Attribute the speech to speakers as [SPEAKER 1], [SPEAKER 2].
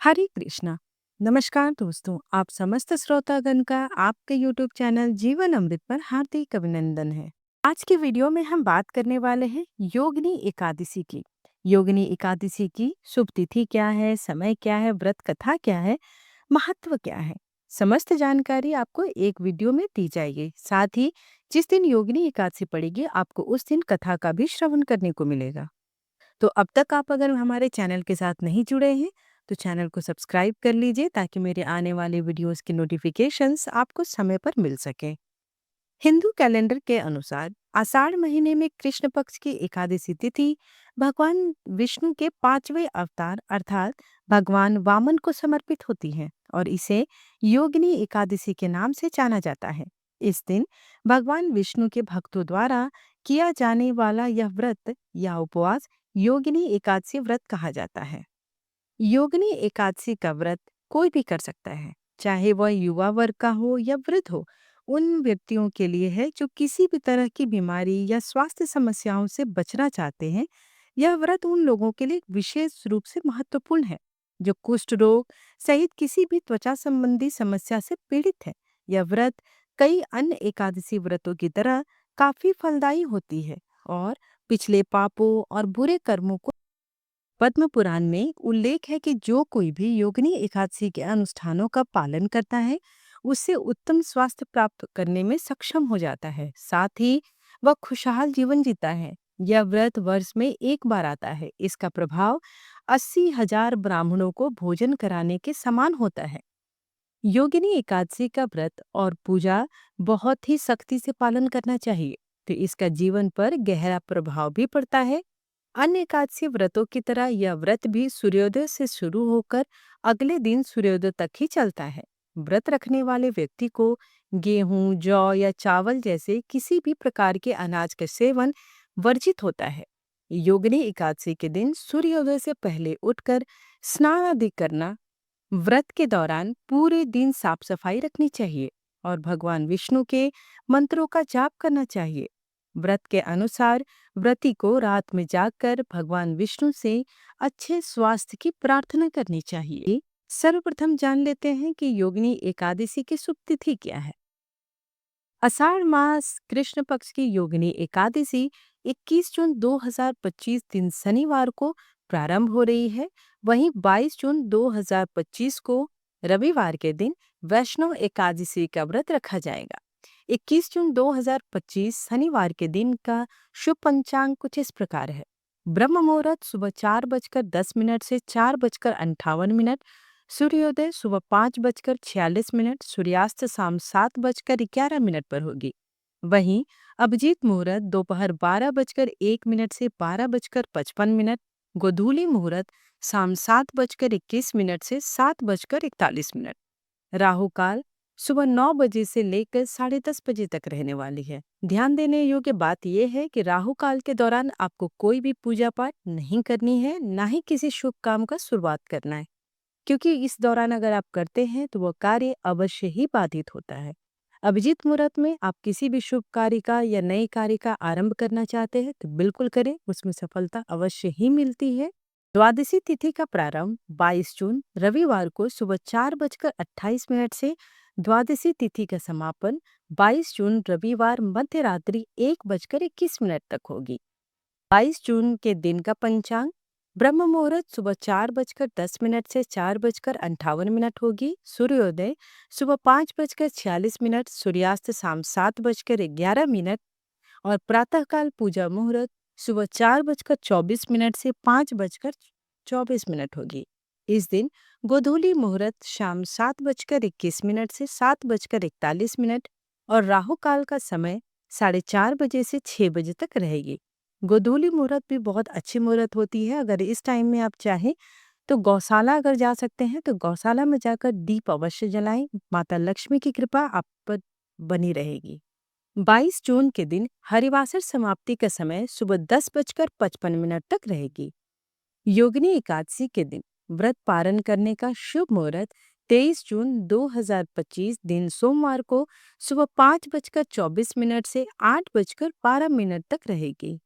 [SPEAKER 1] हरे कृष्णा। नमस्कार दोस्तों, आप समस्त श्रोतागण का आपके YouTube चैनल जीवन अमृत पर हार्दिक अभिनंदन है। आज की वीडियो में हम बात करने वाले हैं योगिनी एकादशी की। योगिनी एकादशी की शुभ तिथि क्या है, समय क्या है, व्रत कथा क्या है, महत्व क्या है, समस्त जानकारी आपको एक वीडियो में दी जाएगी। साथ ही जिस दिन योगिनी एकादशी पड़ेगी, आपको उस दिन कथा का भी श्रवण करने को मिलेगा। तो अब तक आप अगर हमारे चैनल के साथ नहीं जुड़े हैं तो चैनल को सब्सक्राइब कर लीजिए ताकि मेरे आने वाले वीडियोस की नोटिफिकेशंस आपको समय पर मिल सके। हिंदू कैलेंडर के अनुसार आषाढ़ महीने में कृष्ण पक्ष की एकादशी तिथि भगवान विष्णु के पांचवें अवतार अर्थात भगवान वामन को समर्पित होती है और इसे योगिनी एकादशी के नाम से जाना जाता है। इस दिन भगवान विष्णु के भक्तों द्वारा किया जाने वाला यह व्रत या उपवास योगिनी एकादशी व्रत कहा जाता है। योगिनी एकादशी का व्रत कोई भी कर सकता है, चाहे वह युवा वर्ग का हो या वृद्ध हो। उन व्यक्तियों के लिए है जो किसी भी तरह की बीमारी या स्वास्थ्य समस्याओं से बचना चाहते हैं। यह व्रत उन लोगों के लिए विशेष रूप से महत्वपूर्ण है जो कुष्ठ रोग सहित किसी भी त्वचा संबंधी समस्या से पीड़ित है। यह व्रत कई अन्य एकादशी व्रतों की तरह काफी फलदायी होती है और पिछले पापों और बुरे कर्मों को पद्म पुराण में उल्लेख है कि जो कोई भी योगिनी एकादशी के अनुष्ठानों का पालन करता है उससे उत्तम स्वास्थ्य प्राप्त करने में सक्षम हो जाता है। साथ ही वह खुशहाल जीवन जीता है। यह व्रत वर्ष में एक बार आता है। इसका प्रभाव 80,000 ब्राह्मणों को भोजन कराने के समान होता है। योगिनी एकादशी का व्रत और पूजा बहुत ही सख्ती से पालन करना चाहिए, तो इसका जीवन पर गहरा प्रभाव भी पड़ता है। अन्य एकादशी व्रतों की तरह यह व्रत भी सूर्योदय से शुरू होकर अगले दिन सूर्योदय तक ही चलता है। व्रत रखने वाले व्यक्ति को गेहूं, जौ या चावल जैसे किसी भी प्रकार के अनाज का सेवन वर्जित होता है। योगिनी एकादशी के दिन सूर्योदय से पहले उठकर स्नान आदि करना, व्रत के दौरान पूरे दिन साफ सफाई रखनी चाहिए और भगवान विष्णु के मंत्रों का जाप करना चाहिए। व्रत के अनुसार व्रती को रात में जागकर भगवान विष्णु से अच्छे स्वास्थ्य की प्रार्थना करनी चाहिए। सर्वप्रथम जान लेते हैं कि योगिनी एकादशी की शुभ तिथि क्या है। आषाढ़ मास कृष्ण पक्ष की योगिनी एकादशी 21 जून 2025 दिन शनिवार को प्रारंभ हो रही है। वहीं 22 जून 2025 को रविवार के दिन वैष्णव एकादशी का व्रत रखा जाएगा। 21 जून 2025 शनिवार के दिन का शुभ पंचांग कुछ इस प्रकार है। ब्रह्म मुहूर्त सुबह 4:10 से 4:58, सूर्योदय सुबह 5:46, सूर्यास्त शाम 7:11 पर होगी। वहीं अभिजीत मुहूर्त दोपहर 12:01 से 12:55, गोधूली मुहूर्त शाम 7:21 से 7:41। राहु काल सुबह 9 बजे से लेकर 10:30 बजे तक रहने वाली है। ध्यान देने योग्य बात यह है कि राहु काल के दौरान आपको कोई भी पूजा पाठ नहीं करनी है, ना ही किसी शुभ काम का शुरुआत करना है, क्योंकि इस दौरान अगर आप करते हैं तो वह कार्य अवश्य ही बाधित होता है। अभिजीत मुहूर्त में आप किसी भी शुभ कार्य का या नए कार्य का आरंभ करना चाहते हैं तो बिल्कुल करें, उसमें सफलता अवश्य ही मिलती है। द्वादशी तिथि का प्रारंभ 22 जून रविवार को सुबह 4:28 से द्वादशी तिथि का समापन 22 जून रविवार मध्य रात्रि 1:21 तक होगी। 22 जून के दिन का पंचांग ब्रह्म मुहूर्त सुबह 4:10 से 4:58 होगी। सूर्योदय सुबह 5:46, सूर्यास्त शाम 7:11 और प्रातःकाल पूजा मुहूर्त सुबह 4:24 से 5:24 होगी। इस दिन गोधूली मुहूर्त शाम 7:21 से 7:41 और राहु काल का समय 4:30 बजे से 6 बजे तक रहेगी। गोधूली मुहूर्त भी बहुत अच्छी मुहूर्त होती है। अगर इस टाइम में आप चाहें तो गौशाला अगर जा सकते हैं तो गौशाला में जाकर दीप अवश्य जलाएं। माता लक्ष्मी की कृपा आप पर बनी रहेगी। 22 जून के दिन हरिवासर समाप्ति का समय सुबह 10:55 तक रहेगी। योगिनी एकादशी के दिन व्रत पारण करने का शुभ मुहूर्त 23 जून 2025 दिन सोमवार को सुबह 5:24 से 8:12 तक रहेगी।